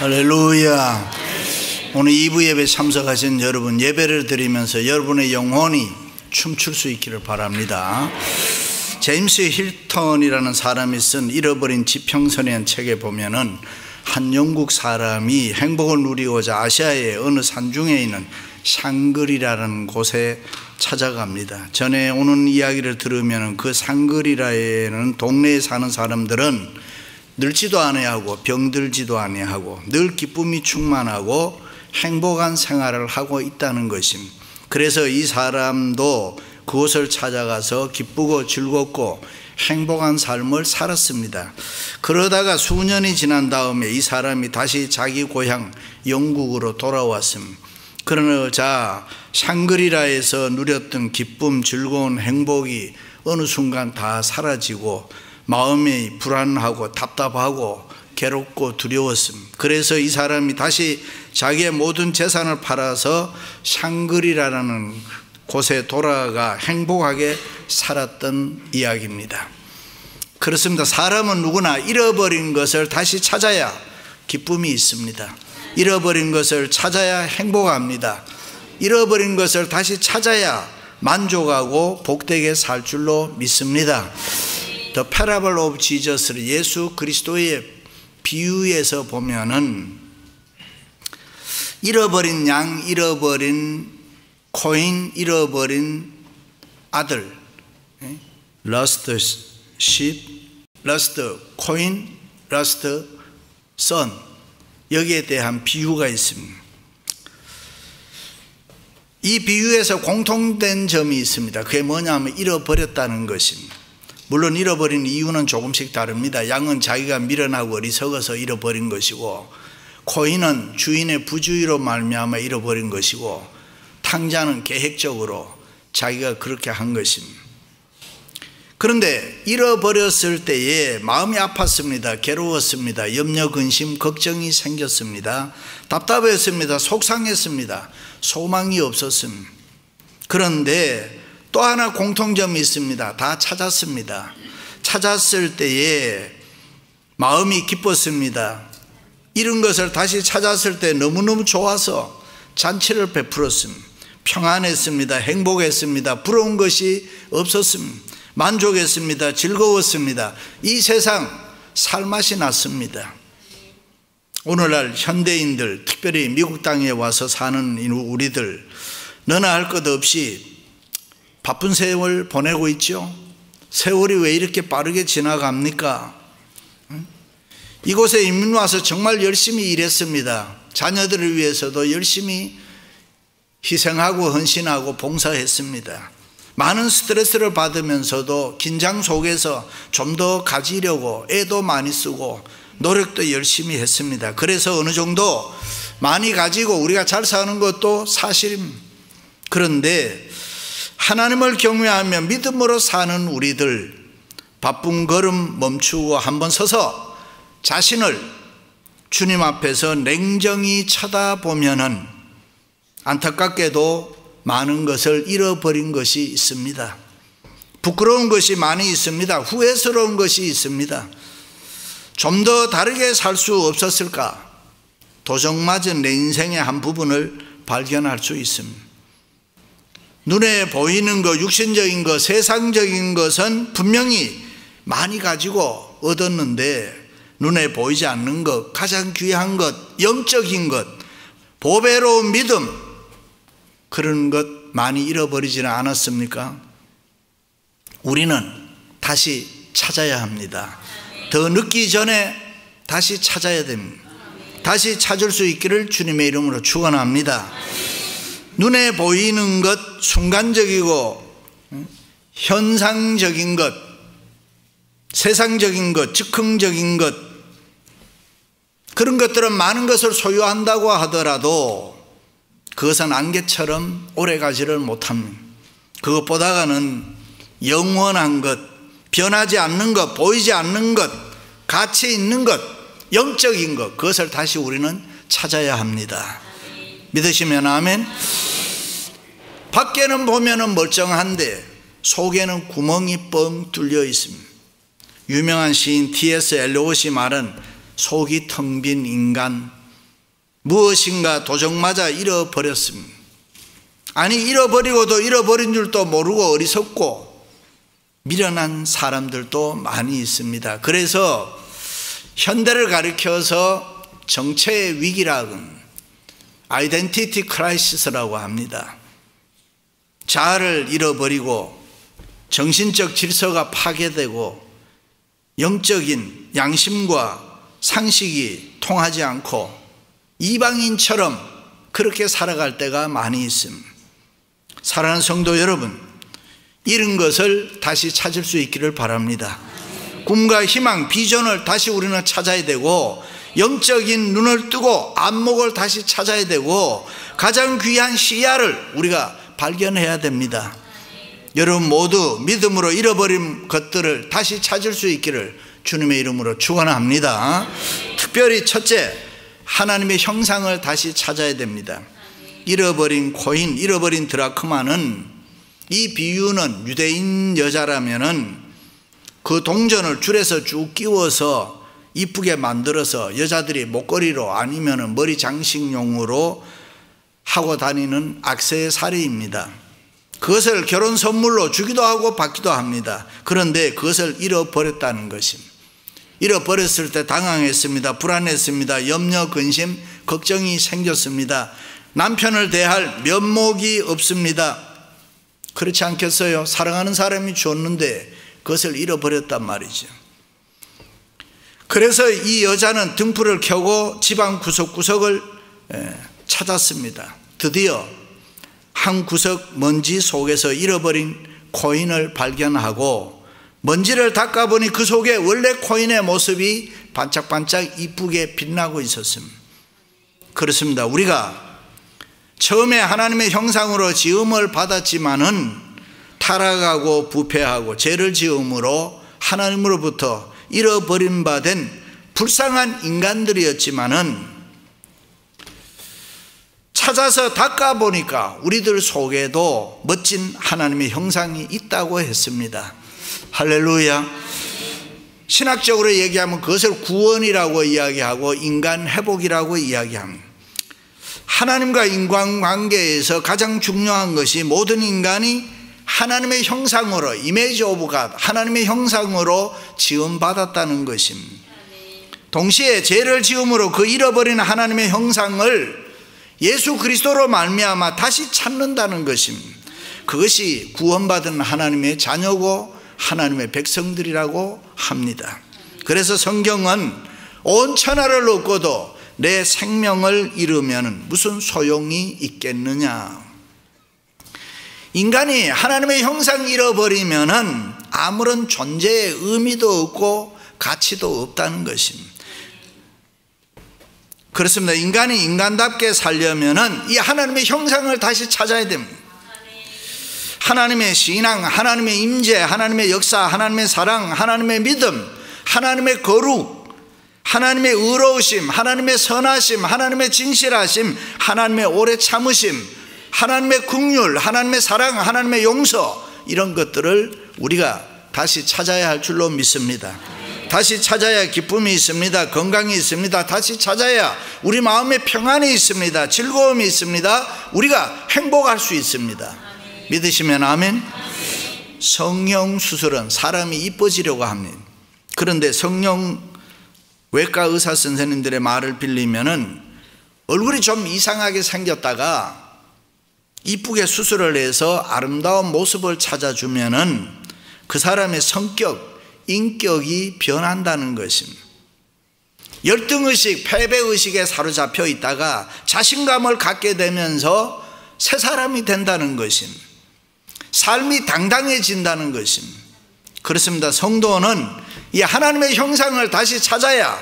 할렐루야. 오늘 2부 예배 참석하신 여러분, 예배를 드리면서 여러분의 영혼이 춤출 수 있기를 바랍니다. 제임스 힐턴이라는 사람이 쓴 잃어버린 지평선이라는 책에 보면은 한 영국 사람이 행복을 누리고자 아시아의 어느 산중에 있는 샹그리라라는 곳에 찾아갑니다. 전에 오는 이야기를 들으면 그 샹그리라에는 동네에 사는 사람들은 늙지도 아니하고 병들지도 아니하고 늘 기쁨이 충만하고 행복한 생활을 하고 있다는 것입니다. 그래서 이 사람도 그곳을 찾아가서 기쁘고 즐겁고 행복한 삶을 살았습니다. 그러다가 수년이 지난 다음에 이 사람이 다시 자기 고향 영국으로 돌아왔습니다. 그러자 샹그리라에서 누렸던 기쁨, 즐거운 행복이 어느 순간 다 사라지고 마음이 불안하고 답답하고 괴롭고 두려웠습니다. 그래서 이 사람이 다시 자기의 모든 재산을 팔아서 샹그리라라는 곳에 돌아가 행복하게 살았던 이야기입니다. 그렇습니다. 사람은 누구나 잃어버린 것을 다시 찾아야 기쁨이 있습니다. 잃어버린 것을 찾아야 행복합니다. 잃어버린 것을 다시 찾아야 만족하고 복되게 살 줄로 믿습니다. The Parable of Jesus를 예수 그리스도의 비유에서 보면은 잃어버린 양, 잃어버린 코인, 잃어버린 아들, lost sheep, lost coin, lost son, 여기에 대한 비유가 있습니다. 이 비유에서 공통된 점이 있습니다. 그게 뭐냐면 잃어버렸다는 것입니다. 물론 잃어버린 이유는 조금씩 다릅니다. 양은 자기가 미련하고 어리석어서 잃어버린 것이고, 코인은 주인의 부주의로 말미암아 잃어버린 것이고, 탕자는 계획적으로 자기가 그렇게 한 것입니다. 그런데 잃어버렸을 때에 마음이 아팠습니다. 괴로웠습니다. 염려, 근심, 걱정이 생겼습니다. 답답했습니다. 속상했습니다. 소망이 없었습니다. 그런데 또 하나 공통점이 있습니다. 다 찾았습니다. 찾았을 때에 마음이 기뻤습니다. 잃은 것을 다시 찾았을 때 너무너무 좋아서 잔치를 베풀었습니다. 평안했습니다. 행복했습니다. 부러운 것이 없었습니다. 만족했습니다. 즐거웠습니다. 이 세상 살맛이 났습니다. 오늘날 현대인들, 특별히 미국 땅에 와서 사는 우리들, 너나 할 것 없이 바쁜 세월 보내고 있죠. 세월이 왜 이렇게 빠르게 지나갑니까? 이곳에 이민 와서 정말 열심히 일했습니다. 자녀들을 위해서도 열심히 희생하고 헌신하고 봉사했습니다. 많은 스트레스를 받으면서도 긴장 속에서 좀 더 가지려고 애도 많이 쓰고 노력도 열심히 했습니다. 그래서 어느 정도 많이 가지고 우리가 잘 사는 것도 사실입니다. 그런데 하나님을 경외하며 믿음으로 사는 우리들, 바쁜 걸음 멈추고 한번 서서 자신을 주님 앞에서 냉정히 쳐다보면은 안타깝게도 많은 것을 잃어버린 것이 있습니다. 부끄러운 것이 많이 있습니다. 후회스러운 것이 있습니다. 좀 더 다르게 살 수 없었을까? 도적맞은 내 인생의 한 부분을 발견할 수 있습니다. 눈에 보이는 것, 육신적인 것, 세상적인 것은 분명히 많이 가지고 얻었는데 눈에 보이지 않는 것, 가장 귀한 것, 영적인 것, 보배로운 믿음, 그런 것 많이 잃어버리지는 않았습니까? 우리는 다시 찾아야 합니다. 더 늦기 전에 다시 찾아야 됩니다. 다시 찾을 수 있기를 주님의 이름으로 축원합니다. 눈에 보이는 것, 순간적이고 현상적인 것, 세상적인 것, 즉흥적인 것, 그런 것들은 많은 것을 소유한다고 하더라도 그것은 안개처럼 오래가지를 못합니다. 그것보다는 영원한 것, 변하지 않는 것, 보이지 않는 것, 가치 있는 것, 영적인 것, 그것을 다시 우리는 찾아야 합니다. 믿으시면 아멘. 밖에는 보면은 멀쩡한데 속에는 구멍이 뻥 뚫려 있습니다. 유명한 시인 T.S. 엘리엇이 말한 속이 텅 빈 인간, 무엇인가 도적맞아 잃어버렸습니다. 아니, 잃어버리고도 잃어버린 줄도 모르고 어리석고 미련한 사람들도 많이 있습니다. 그래서 현대를 가리켜서 정체의 위기라고는 아이덴티티 크라이시스라고 합니다. 자아를 잃어버리고 정신적 질서가 파괴되고 영적인 양심과 상식이 통하지 않고 이방인처럼 그렇게 살아갈 때가 많이 있습니다. 사랑하는 성도 여러분, 잃은 것을 다시 찾을 수 있기를 바랍니다. 꿈과 희망, 비전을 다시 우리는 찾아야 되고, 영적인 눈을 뜨고 안목을 다시 찾아야 되고, 가장 귀한 시야를 우리가 발견해야 됩니다. 여러분 모두 믿음으로 잃어버린 것들을 다시 찾을 수 있기를 주님의 이름으로 축원합니다. 특별히 첫째, 하나님의 형상을 다시 찾아야 됩니다. 잃어버린 코인, 잃어버린 드라크마는, 이 비유는 유대인 여자라면은 그 동전을 줄에서 쭉 끼워서 이쁘게 만들어서 여자들이 목걸이로 아니면은 머리 장식용으로 하고 다니는 액세서리입니다. 그것을 결혼 선물로 주기도 하고 받기도 합니다. 그런데 그것을 잃어버렸다는 것입니다. 잃어버렸을 때 당황했습니다. 불안했습니다. 염려, 근심, 걱정이 생겼습니다. 남편을 대할 면목이 없습니다. 그렇지 않겠어요? 사랑하는 사람이 줬는데 그것을 잃어버렸단 말이죠. 그래서 이 여자는 등불을 켜고 집안 구석구석을 찾았습니다. 드디어 한 구석 먼지 속에서 잃어버린 코인을 발견하고, 먼지를 닦아보니 그 속에 원래 코인의 모습이 반짝반짝 이쁘게 빛나고 있었습니다. 그렇습니다. 우리가 처음에 하나님의 형상으로 지음을 받았지만은 타락하고 부패하고 죄를 지음으로 하나님으로부터 잃어버린 바 된 불쌍한 인간들이었지만은, 찾아서 닦아보니까 우리들 속에도 멋진 하나님의 형상이 있다고 했습니다. 할렐루야. 신학적으로 얘기하면 그것을 구원이라고 이야기하고 인간 회복이라고 이야기합니다. 하나님과 인간관계에서 가장 중요한 것이 모든 인간이 하나님의 형상으로, 이미지 오브 갓, 하나님의 형상으로 지음받았다는 것입니다. 동시에 죄를 지음으로 그 잃어버린 하나님의 형상을 예수 그리스도로 말미암아 다시 찾는다는 것입니다. 그것이 구원받은 하나님의 자녀고 하나님의 백성들이라고 합니다. 그래서 성경은 온 천하를 얻고도 내 생명을 잃으면 무슨 소용이 있겠느냐. 인간이 하나님의 형상 잃어버리면 아무런 존재의 의미도 없고 가치도 없다는 것입니다. 그렇습니다. 인간이 인간답게 살려면 이 하나님의 형상을 다시 찾아야 됩니다. 하나님의 신앙, 하나님의 임재, 하나님의 역사, 하나님의 사랑, 하나님의 믿음, 하나님의 거룩, 하나님의 의로우심, 하나님의 선하심, 하나님의 진실하심, 하나님의 오래 참으심, 하나님의 긍휼, 하나님의 사랑, 하나님의 용서, 이런 것들을 우리가 다시 찾아야 할 줄로 믿습니다. 다시 찾아야 기쁨이 있습니다. 건강이 있습니다. 다시 찾아야 우리 마음에 평안이 있습니다. 즐거움이 있습니다. 우리가 행복할 수 있습니다. 믿으시면 아멘. 성형 수술은 사람이 이뻐지려고 합니다. 그런데 성형 외과 의사 선생님들의 말을 빌리면은 얼굴이 좀 이상하게 생겼다가 이쁘게 수술을 해서 아름다운 모습을 찾아주면은 그 사람의 성격, 인격이 변한다는 것입니다. 열등의식, 패배의식에 사로잡혀 있다가 자신감을 갖게 되면서 새 사람이 된다는 것입니다. 삶이 당당해진다는 것입니다. 그렇습니다. 성도는 이 하나님의 형상을 다시 찾아야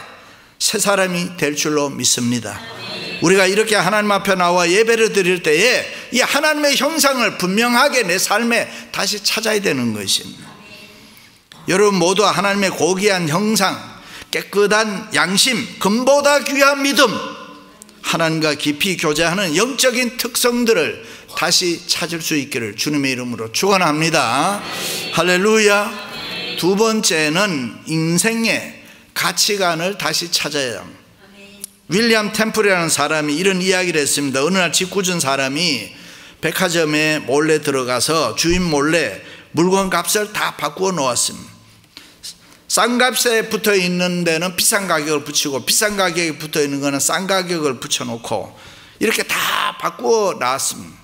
새 사람이 될 줄로 믿습니다. 우리가 이렇게 하나님 앞에 나와 예배를 드릴 때에 이 하나님의 형상을 분명하게 내 삶에 다시 찾아야 되는 것입니다. 여러분 모두 하나님의 고귀한 형상, 깨끗한 양심, 금보다 귀한 믿음, 하나님과 깊이 교제하는 영적인 특성들을 다시 찾을 수 있기를 주님의 이름으로 축원합니다. 할렐루야. 두 번째는 인생의 가치관을 다시 찾아야 합니다. 윌리엄 템플이라는 사람이 이런 이야기를 했습니다. 어느 날 짓궂은 사람이 백화점에 몰래 들어가서 주인 몰래 물건 값을 다 바꾸어 놓았습니다. 싼 값에 붙어 있는 데는 비싼 가격을 붙이고 비싼 가격에 붙어 있는 거는 싼 가격을 붙여놓고 이렇게 다 바꾸어 놨습니다.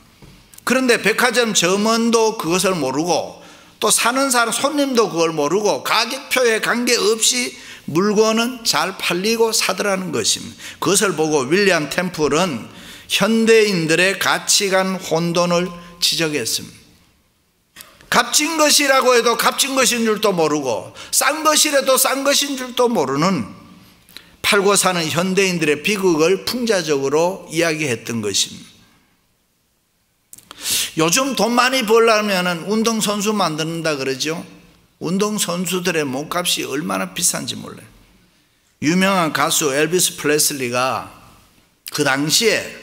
그런데 백화점 점원도 그것을 모르고 또 사는 사람 손님도 그걸 모르고 가격표에 관계없이 물건은 잘 팔리고 사더라는 것입니다. 그것을 보고 윌리엄 템플은 현대인들의 가치관 혼돈을 지적했습니다. 값진 것이라고 해도 값진 것인 줄도 모르고 싼 것이라도 싼 것인 줄도 모르는 팔고 사는 현대인들의 비극을 풍자적으로 이야기했던 것입니다. 요즘 돈 많이 벌려면 운동선수 만든다 그러죠. 운동선수들의 몸값이 얼마나 비싼지 몰라요. 유명한 가수 엘비스 프레슬리가 그 당시에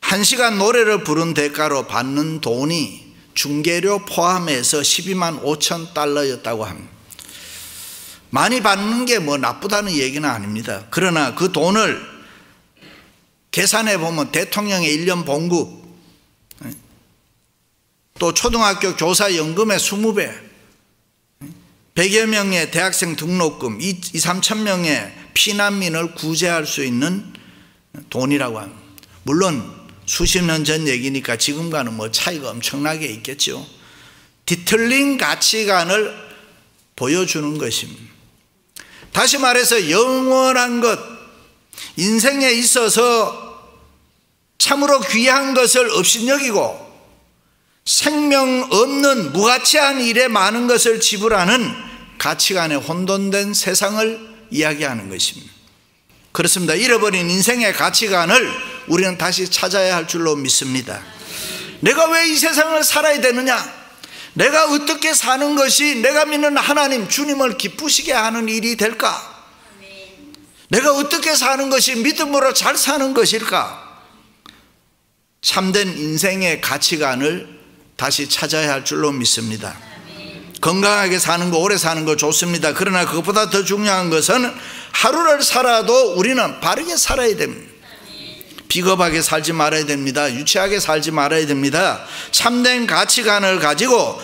1시간 노래를 부른 대가로 받는 돈이 중개료 포함해서 12만 5천 달러였다고 합니다. 많이 받는 게 뭐 나쁘다는 얘기는 아닙니다. 그러나 그 돈을 계산해 보면 대통령의 1년 봉급, 또 초등학교 교사 연금의 20배, 100여 명의 대학생 등록금, 2~3천 명의 피난민을 구제할 수 있는 돈이라고 합니다. 물론 수십 년 전 얘기니까 지금과는 뭐 차이가 엄청나게 있겠죠. 뒤틀린 가치관을 보여주는 것입니다. 다시 말해서 영원한 것, 인생에 있어서 참으로 귀한 것을 업신여기고 생명 없는 무가치한 일에 많은 것을 지불하는 가치관에 혼돈된 세상을 이야기하는 것입니다. 그렇습니다. 잃어버린 인생의 가치관을 우리는 다시 찾아야 할 줄로 믿습니다. 내가 왜 이 세상을 살아야 되느냐? 내가 어떻게 사는 것이 내가 믿는 하나님 주님을 기쁘시게 하는 일이 될까? 내가 어떻게 사는 것이 믿음으로 잘 사는 것일까? 참된 인생의 가치관을 다시 찾아야 할 줄로 믿습니다. 건강하게 사는 거, 오래 사는 거 좋습니다. 그러나 그것보다 더 중요한 것은 하루를 살아도 우리는 바르게 살아야 됩니다. 비겁하게 살지 말아야 됩니다. 유치하게 살지 말아야 됩니다. 참된 가치관을 가지고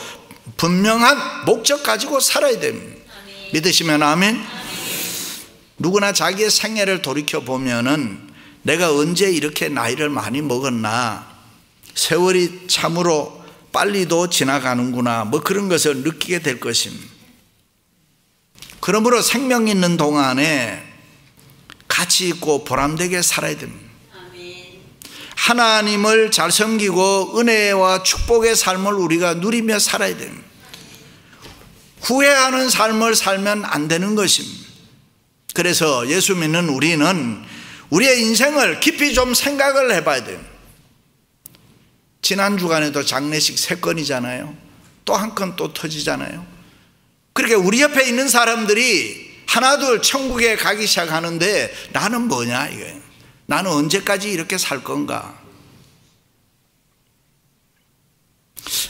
분명한 목적 가지고 살아야 됩니다. 믿으시면 아멘. 누구나 자기의 생애를 돌이켜보면은 내가 언제 이렇게 나이를 많이 먹었나, 세월이 참으로 빨리도 지나가는구나, 뭐 그런 것을 느끼게 될 것입니다. 그러므로 생명 있는 동안에 가치 있고 보람되게 살아야 됩니다. 하나님을 잘 섬기고 은혜와 축복의 삶을 우리가 누리며 살아야 됩니다. 후회하는 삶을 살면 안 되는 것입니다. 그래서 예수 믿는 우리는 우리의 인생을 깊이 좀 생각을 해봐야 돼요. 지난 주간에도 장례식 3건이잖아요. 또 한 건 또 터지잖아요. 그렇게 우리 옆에 있는 사람들이 하나둘 천국에 가기 시작하는데 나는 뭐냐 이거예요. 나는 언제까지 이렇게 살 건가?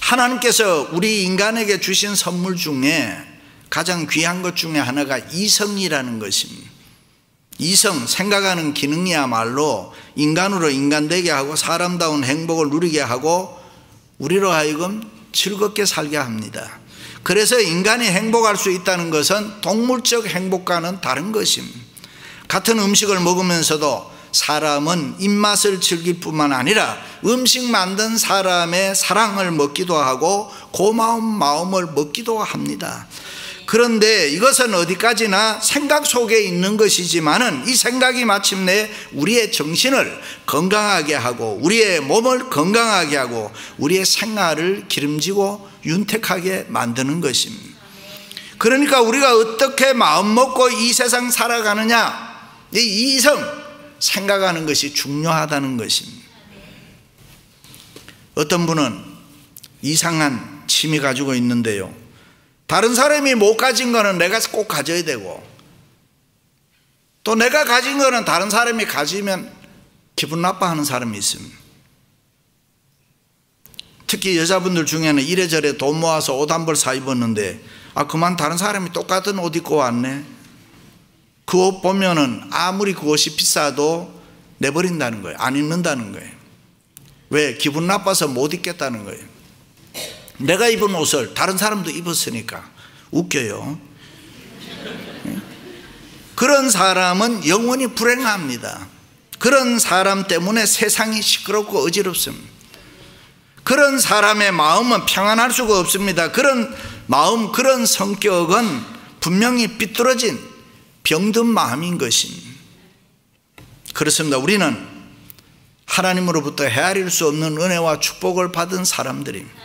하나님께서 우리 인간에게 주신 선물 중에 가장 귀한 것 중에 하나가 이성이라는 것입니다. 이성, 생각하는 기능이야말로 인간으로 인간되게 하고 사람다운 행복을 누리게 하고 우리로 하여금 즐겁게 살게 합니다. 그래서 인간이 행복할 수 있다는 것은 동물적 행복과는 다른 것입니다. 같은 음식을 먹으면서도 사람은 입맛을 즐길 뿐만 아니라 음식 만든 사람의 사랑을 먹기도 하고 고마운 마음을 먹기도 합니다. 그런데 이것은 어디까지나 생각 속에 있는 것이지만은 이 생각이 마침내 우리의 정신을 건강하게 하고 우리의 몸을 건강하게 하고 우리의 생활을 기름지고 윤택하게 만드는 것입니다. 그러니까 우리가 어떻게 마음 먹고 이 세상 살아가느냐, 이 이성, 생각하는 것이 중요하다는 것입니다. 어떤 분은 이상한 취미 가지고 있는데요, 다른 사람이 못 가진 거는 내가 꼭 가져야 되고 또 내가 가진 거는 다른 사람이 가지면 기분 나빠하는 사람이 있습니다. 특히 여자분들 중에는 이래저래 돈 모아서 옷 한 벌 사 입었는데 그만 다른 사람이 똑같은 옷 입고 왔네, 그 옷 보면은 아무리 그 옷이 비싸도 내버린다는 거예요. 안 입는다는 거예요. 왜? 기분 나빠서 못 입겠다는 거예요. 내가 입은 옷을 다른 사람도 입었으니까. 웃겨요. 그런 사람은 영원히 불행합니다. 그런 사람 때문에 세상이 시끄럽고 어지럽습니다. 그런 사람의 마음은 평안할 수가 없습니다. 그런 마음, 그런 성격은 분명히 삐뚤어진 병든 마음인 것입니다. 그렇습니다. 우리는 하나님으로부터 헤아릴 수 없는 은혜와 축복을 받은 사람들입니다.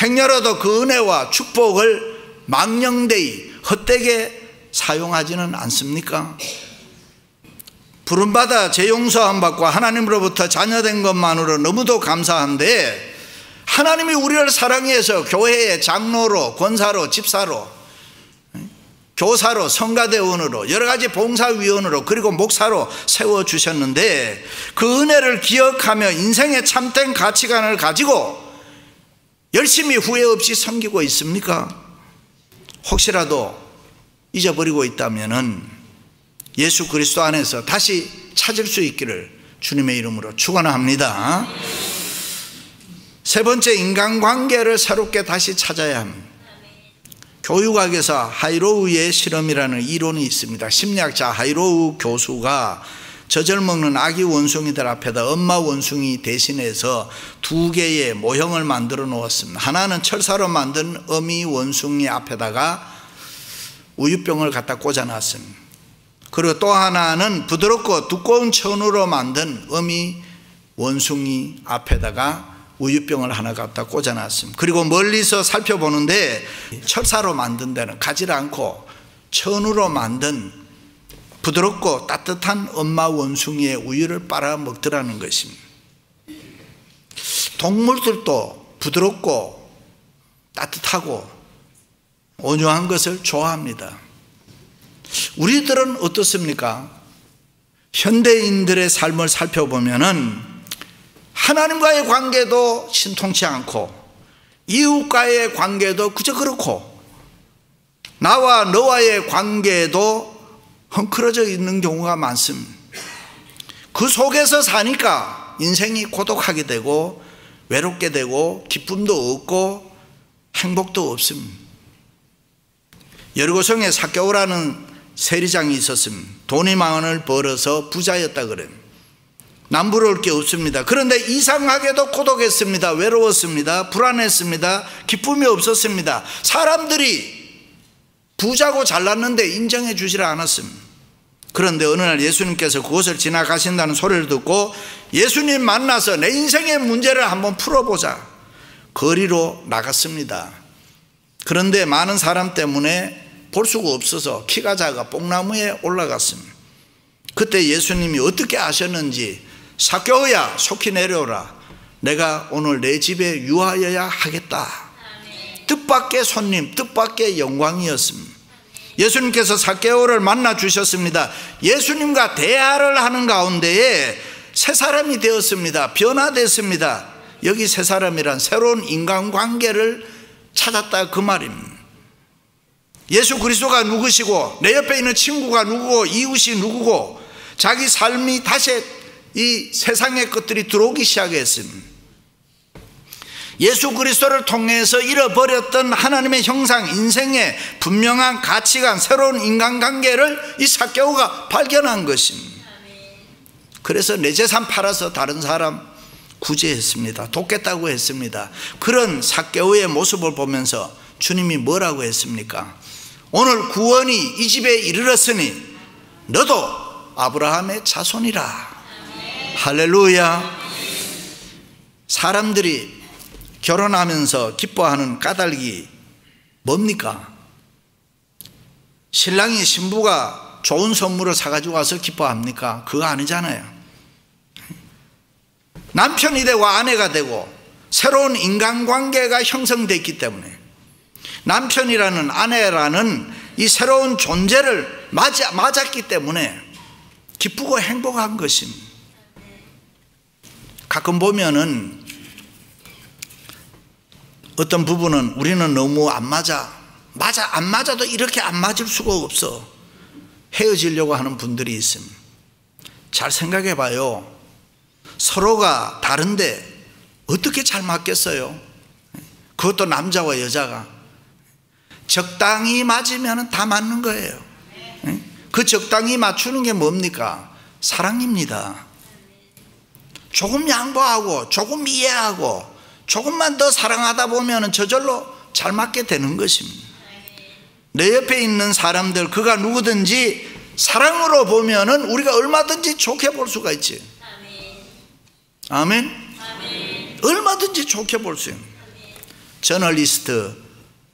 행여라도 그 은혜와 축복을 망령되이 헛되게 사용하지는 않습니까? 부름받아 죄 용서함 받고 하나님으로부터 자녀된 것만으로 너무도 감사한데, 하나님이 우리를 사랑해서 교회의 장로로, 권사로, 집사로, 교사로, 성가대원으로, 여러 가지 봉사위원으로, 그리고 목사로 세워주셨는데, 그 은혜를 기억하며 인생의 참된 가치관을 가지고 열심히 후회 없이 섬기고 있습니까? 혹시라도 잊어버리고 있다면은 예수 그리스도 안에서 다시 찾을 수 있기를 주님의 이름으로 축원합니다. 세 번째, 인간관계를 새롭게 다시 찾아야 합니다. 교육학에서 하이로우의 실험이라는 이론이 있습니다. 심리학자 하이로우 교수가 젖을 먹는 아기 원숭이들 앞에다 엄마 원숭이 대신해서 두 개의 모형을 만들어 놓았습니다. 하나는 철사로 만든 어미 원숭이 앞에다가 우유병을 갖다 꽂아놨습니다. 그리고 또 하나는 부드럽고 두꺼운 천으로 만든 어미 원숭이 앞에다가 우유병을 하나 갖다 꽂아놨습니다. 그리고 멀리서 살펴보는데 철사로 만든 데는 가지를 않고 천으로 만든 부드럽고 따뜻한 엄마 원숭이의 우유를 빨아먹더라는 것입니다. 동물들도 부드럽고 따뜻하고 온유한 것을 좋아합니다. 우리들은 어떻습니까? 현대인들의 삶을 살펴보면은 하나님과의 관계도 신통치 않고 이웃과의 관계도 그저 그렇고 나와 너와의 관계도 헝클어져 있는 경우가 많습니다. 그 속에서 사니까 인생이 고독하게 되고 외롭게 되고 기쁨도 없고 행복도 없습니다. 여리고성에 삭개오라는 세리장이 있었습니다. 돈이 많을 벌어서 부자였다 그래요. 남부러울 게 없습니다. 그런데 이상하게도 고독했습니다. 외로웠습니다. 불안했습니다. 기쁨이 없었습니다. 사람들이 부자고 잘났는데 인정해 주질 않았습니다. 그런데 어느 날 예수님께서 그곳을 지나가신다는 소리를 듣고 예수님 만나서 내 인생의 문제를 한번 풀어보자 거리로 나갔습니다. 그런데 많은 사람 때문에 볼 수가 없어서 키가 작아 뽕나무에 올라갔습니다. 그때 예수님이 어떻게 아셨는지 삭개오야 속히 내려오라. 내가 오늘 내 집에 유하여야 하겠다. 뜻밖의 손님, 뜻밖의 영광이었습니다. 예수님께서 삭개오를 만나 주셨습니다. 예수님과 대화를 하는 가운데에 새 사람이 되었습니다. 변화됐습니다. 여기 새 사람이란 새로운 인간관계를 찾았다 그 말입니다. 예수 그리스도가 누구시고 내 옆에 있는 친구가 누구고 이웃이 누구고 자기 삶이 다시 이 세상의 것들이 들어오기 시작했습니다. 예수 그리스도를 통해서 잃어버렸던 하나님의 형상, 인생의 분명한 가치관, 새로운 인간관계를 이 삭개오가 발견한 것입니다. 그래서 내 재산 팔아서 다른 사람 구제했습니다. 돕겠다고 했습니다. 그런 삭개오의 모습을 보면서 주님이 뭐라고 했습니까? 오늘 구원이 이 집에 이르렀으니 너도 아브라함의 자손이라. 할렐루야. 사람들이 결혼하면서 기뻐하는 까닭이 뭡니까? 신랑이 신부가 좋은 선물을 사가지고 와서 기뻐합니까? 그거 아니잖아요. 남편이 되고 아내가 되고 새로운 인간관계가 형성됐기 때문에 남편이라는 아내라는 이 새로운 존재를 맞았기 때문에 기쁘고 행복한 것입니다. 가끔 보면은 어떤 부분은 우리는 너무 안 맞아도 이렇게 안 맞을 수가 없어. 헤어지려고 하는 분들이 있습니다. 잘 생각해 봐요. 서로가 다른데 어떻게 잘 맞겠어요? 그것도 남자와 여자가. 적당히 맞으면 다 맞는 거예요. 그 적당히 맞추는 게 뭡니까? 사랑입니다. 조금 양보하고 조금 이해하고 조금만 더 사랑하다 보면 저절로 잘 맞게 되는 것입니다. 내 옆에 있는 사람들, 그가 누구든지 사랑으로 보면은 우리가 얼마든지 좋게 볼 수가 있지. 아멘. 얼마든지 좋게 볼 수 있는. 저널리스트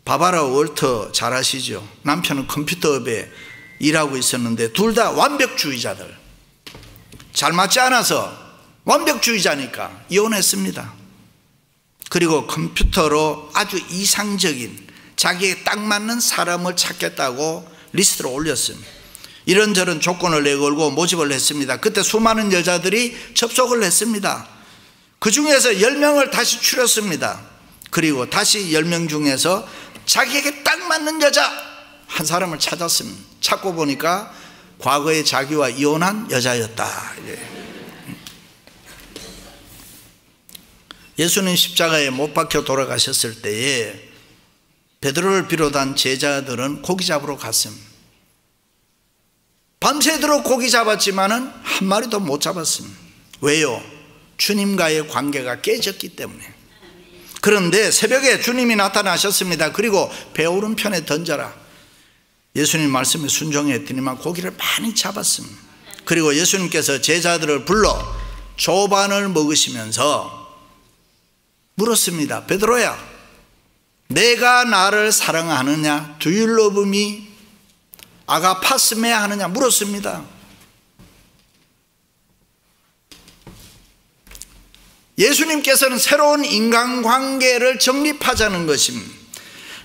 바바라 월터 잘 아시죠? 남편은 컴퓨터업에 일하고 있었는데 둘 다 완벽주의자들, 잘 맞지 않아서 완벽주의자니까 이혼했습니다. 그리고 컴퓨터로 아주 이상적인 자기에 딱 맞는 사람을 찾겠다고 리스트를 올렸습니다. 이런저런 조건을 내걸고 모집을 했습니다. 그때 수많은 여자들이 접속을 했습니다. 그 중에서 10명을 다시 추렸습니다. 그리고 다시 10명 중에서 자기에게 딱 맞는 여자 한 사람을 찾았습니다. 찾고 보니까 과거에 자기와 이혼한 여자였다. 예수님 십자가에 못 박혀 돌아가셨을 때에 베드로를 비롯한 제자들은 고기 잡으러 갔습니다. 밤새도록 고기 잡았지만은 한 마리도 못 잡았습니다. 왜요? 주님과의 관계가 깨졌기 때문에. 그런데 새벽에 주님이 나타나셨습니다. 그리고 배 오른편에 던져라. 예수님 말씀에 순종했더니만 고기를 많이 잡았습니다. 그리고 예수님께서 제자들을 불러 조반을 먹으시면서 물었습니다. 베드로야, 내가 나를 사랑하느냐? Do you love me? 아가파스메 하느냐? 물었습니다. 예수님께서는 새로운 인간관계를 정립하자는 것입니다.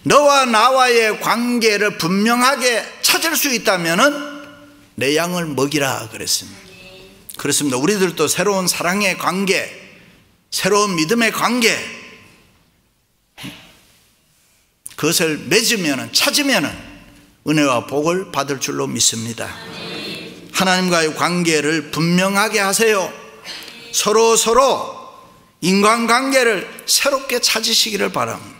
너와 나와의 관계를 분명하게 찾을 수 있다면 내 양을 먹이라 그랬습니다. 그렇습니다. 우리들도 새로운 사랑의 관계, 새로운 믿음의 관계, 그것을 맺으면, 찾으면 은혜와 복을 받을 줄로 믿습니다. 하나님과의 관계를 분명하게 하세요. 서로 인간관계를 새롭게 찾으시기를 바랍니다.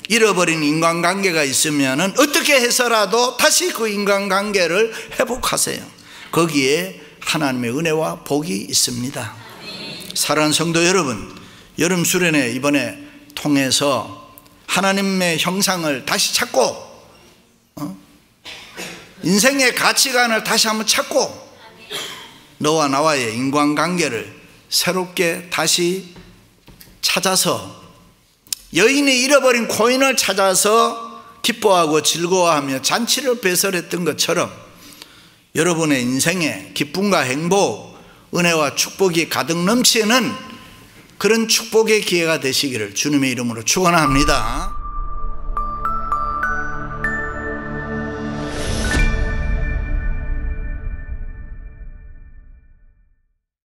잃어버린 인간관계가 있으면 어떻게 해서라도 다시 그 인간관계를 회복하세요. 거기에 하나님의 은혜와 복이 있습니다. 사랑하는 성도 여러분, 여름 수련회 이번에 통해서 하나님의 형상을 다시 찾고 인생의 가치관을 다시 한번 찾고 너와 나와의 인간관계를 새롭게 다시 찾아서 여인이 잃어버린 코인을 찾아서 기뻐하고 즐거워하며 잔치를 배설했던 것처럼 여러분의 인생에 기쁨과 행복, 은혜와 축복이 가득 넘치는 그런 축복의 기회가 되시기를 주님의 이름으로 축원합니다.